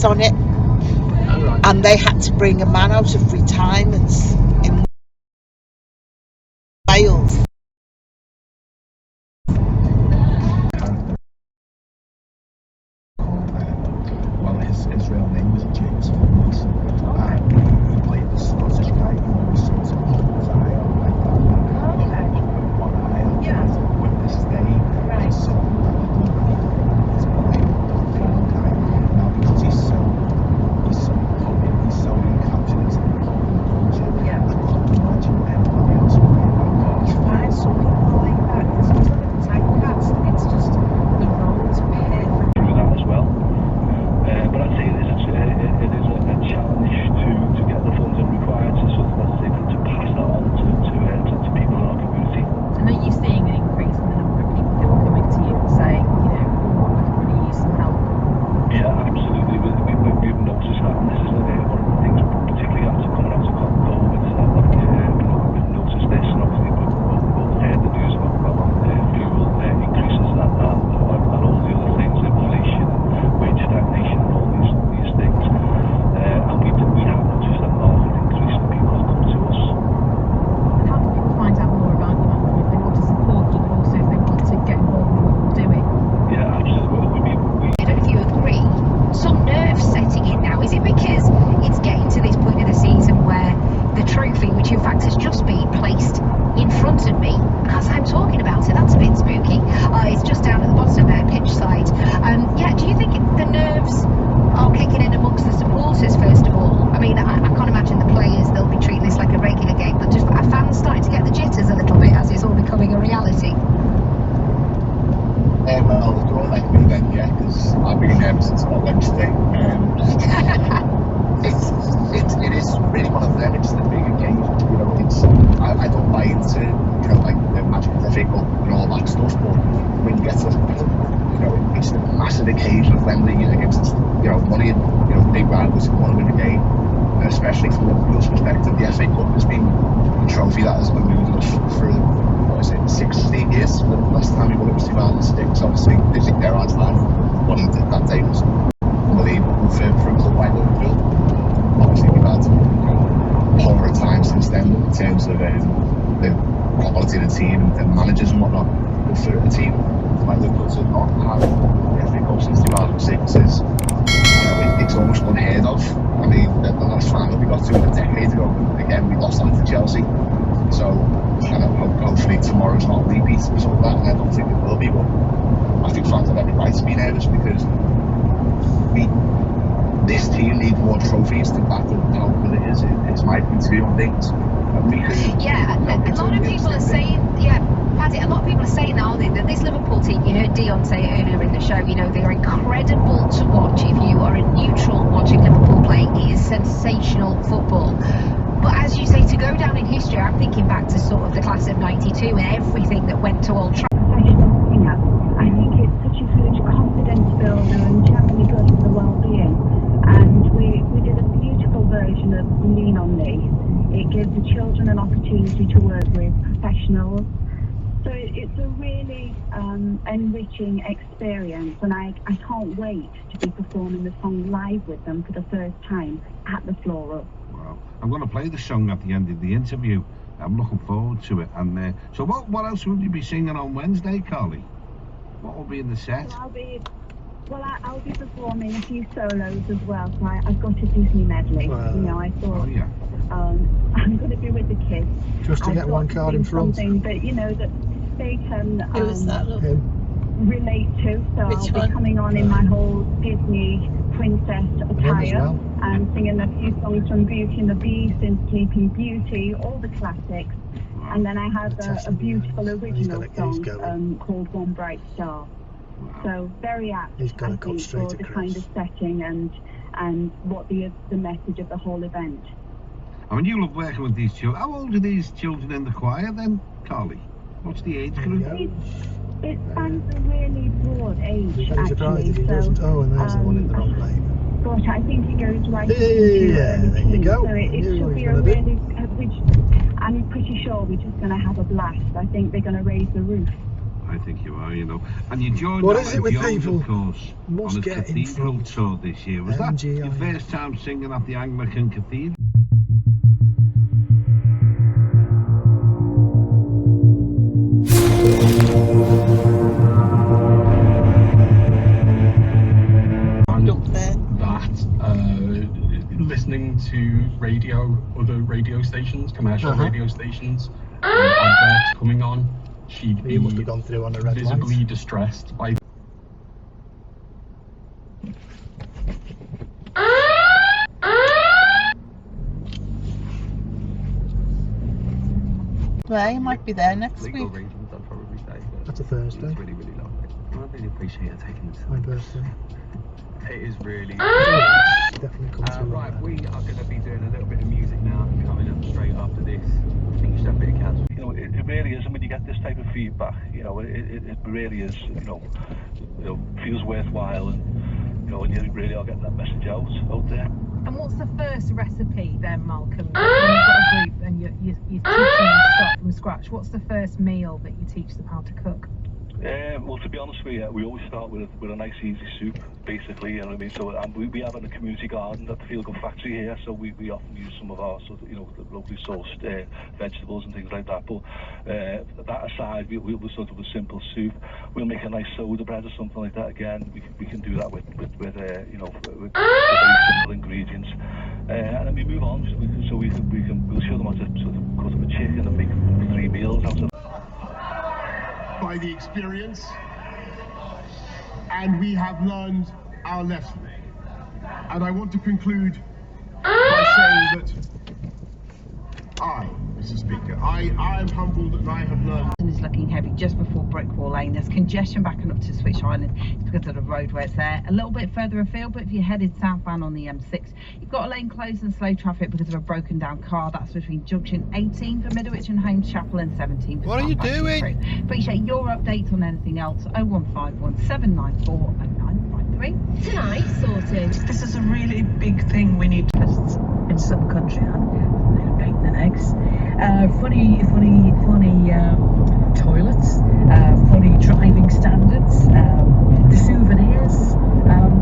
On it, and they had to bring a man out of retirement in Wales. Well, his real name was James Thomas, and he played the Scottish guy who was sort of his eye on like that. One eye on with this day. Right. So he's playing for a long time now because he's so encapsulated in the whole culture. Yeah. I couldn't imagine anybody else playing that part. You find some people like that. It's just like a typecast. It's just the role's perfect. Do that as well. But I'd say it is a challenge to get the funding required to sort of, let's say, to pass that on to people in our community. And are you seeing an increase in the number of people who are coming to you and saying, you know, I could really use some help? Yeah, absolutely. We've noticed that, and this is one of the things, particularly after coming out of COVID, we've noticed this, and obviously we've all heard the news about fuel increases and all the other things, inflation, wage stagnation, and all these things. And we have noticed a marked increase in people that come to us. How do people find out more about you? If they want to support you, but also if they want to get involved in what you're doing? Yeah, absolutely. I don't know if you agree, some nerves setting in now. Is it because it's getting to this point of the season where the trophy, which in fact has just been placed in front of me as I'm talking about it, that's a bit spooky, it's just down at the bottom there, pitch side. Yeah, do you think the nerves are kicking in amongst the supporters first of all? I mean, I can't imagine the players, they'll be treating this like a regular game, but just are fans starting to get the jitters a little bit as it's all becoming a reality? Well, they're all like me then, yeah, because I've been here since about Wednesday. It is really one of them. It's the big occasion, you know. I don't buy into, you know, like the magic of the FA Cup and all that stuff, but when you get to, you know, it's the massive occasion of Wembley against, you know, money and, you know, big rivals who want to win the game, and especially from Liverpool's perspective, the FA Cup has been a trophy that has eluded us for, what is it, 16 years. The last time we won it was 2006. Obviously, Dick Gerrard's line, what he did that day was unbelievable for a club like Liverpool. Obviously, we've had, you know, horror times since then in terms of the quality of the team and managers and whatnot. But for a team like Liverpool to not have the FA Cup since 2006 is, you know, it's almost unheard of. I mean, the last final we got to a decade ago, and again, we lost that to Chelsea. So, and hopefully tomorrow's not a repeat of something like that, and I don't think it will be, but I think fans have every right to be nervous because this team needs more trophies to back up how good it is. It's my point of view on things. Yeah, a lot of people are saying, Paddy, a lot of people are saying, aren't they, that this Liverpool team, you heard Dion say it earlier in the show, you know, they're incredible to watch. If you are a neutral watching Liverpool play, it is sensational football. But as you say, to go down in history, I'm thinking back to sort of the class of '92 and everything that went to Old Trafford. I think it's such a huge confidence builder and generally good for the well-being. And we did a beautiful version of Lean on Me. It gives the children an opportunity to work with professionals. So it's a really enriching experience, and I can't wait to be performing the song live with them for the first time at the Floral. Wow. I'm going to play the song at the end of the interview. I'm looking forward to it. And so what else will you be singing on Wednesday, Carly? What will be in the set? So I'll be performing a few solos as well. So I've got a Disney medley. Wow. You know, I thought Oh, yeah. I'm going to be with the kids. Just to I've get got one to card sing in front. Something that, you know, that they can Who is that, love? Him. relate to. So Which I'll one? be coming on in my whole Disney princess attire well. and singing a few songs from Beauty and the Beast and Sleeping Beauty, all the classics. Wow. And then I have a beautiful He's original going. song called One Bright Star. Wow. So very apt, He's gonna I cut think, straight for the across. kind of setting and what the message of the whole event. I mean, you love working with these children. How old are these children in the choir then, Carly? What's the age group? Yeah. It spans a really broad age, You'd be surprised actually. if he doesn't. Oh, and there's the one in the wrong lane. Gosh, I think it goes right Yeah, into early there you teens, go. so it I knew should what be you a were gonna really, which I'm pretty sure we're just going to have a blast. I think they're going to raise the roof. I think you are, you know. And you joined What Alan is it with Jones, people? of course, Must on his get in cathedral front. tour this year. Was that MGI. your first time singing at the Anglican Cathedral? Up there. That listening to other radio stations, commercial Uh-huh. radio stations, adverts coming on, she'd You must be have gone through on a red visibly light. distressed by Well, you might be there next week. Legal reasons, I'd probably say. But That's a Thursday. it's really, really lovely. I really appreciate you taking the My time. birthday. It is really. Definitely come to Right, we are going to be doing a little bit of music now, coming up straight after this. I think you should have a bit of cats. You know, it really is. And when you get this type of feedback, you know, it really is, feels worthwhile, and and you really are getting that message out there. And what's the first recipe then, Malcolm? When you've got a group and you're teaching them to start from scratch, what's the first meal that you teach them how to cook? Well, to be honest with you, we always start with a nice easy soup, basically. You know what I mean? So we have a community garden at the Feel Good Factory here, so we often use some of our sort of, the locally sourced vegetables and things like that. But that aside, we'll sort of a simple soup. We'll make a nice soda bread or something like that. Again, we can do that with very simple ingredients. And then we move on, we'll show them how to sort of cut up a chicken and make 3 meals out of it. By the experience, and we have learned our lesson. And I want to conclude by saying that I, Mr. Speaker, I am humbled and I have learned. Is looking heavy just before Brickwall Lane. There's congestion backing up to Switch Island. It's because of the road where it's there. A little bit further afield, but if you're headed southbound on the M6, you've got a lane closed and slow traffic because of a broken down car. That's between junction 18 for Middlewich and Holmes Chapel and 17 for What are you South doing? Factory. Appreciate your updates on anything else. 0151 794 0953. Tonight, sorted. This is a really big thing we need tests in some country on bacon and eggs. Funny toilets, funny driving standards, the souvenirs,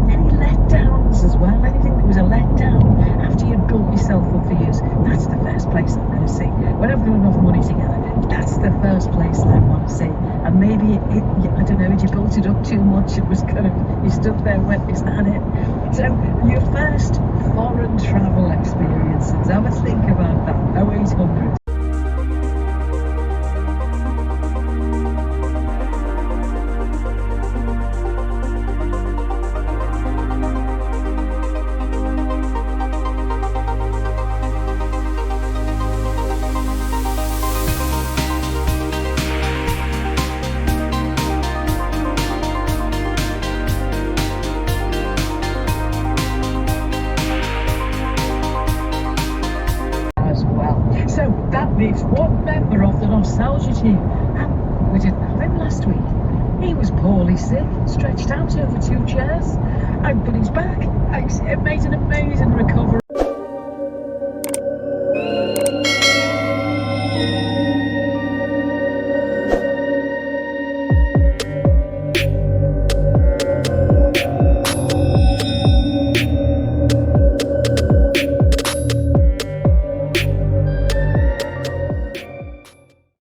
any letdowns as well, anything that was a letdown after you'd built yourself up for years. That's the first place I'm going to see. When I've got enough money together, that's the first place that I want to see. And maybe I don't know, you built it up too much, it was kind of, you stood there went, is that it? So your first foreign travel experiences, have a think about that. 0800. It's one member of the nostalgia team, and we didn't have him last week. He was poorly sick, stretched out over 2 chairs, but he's back. He's made an amazing recovery.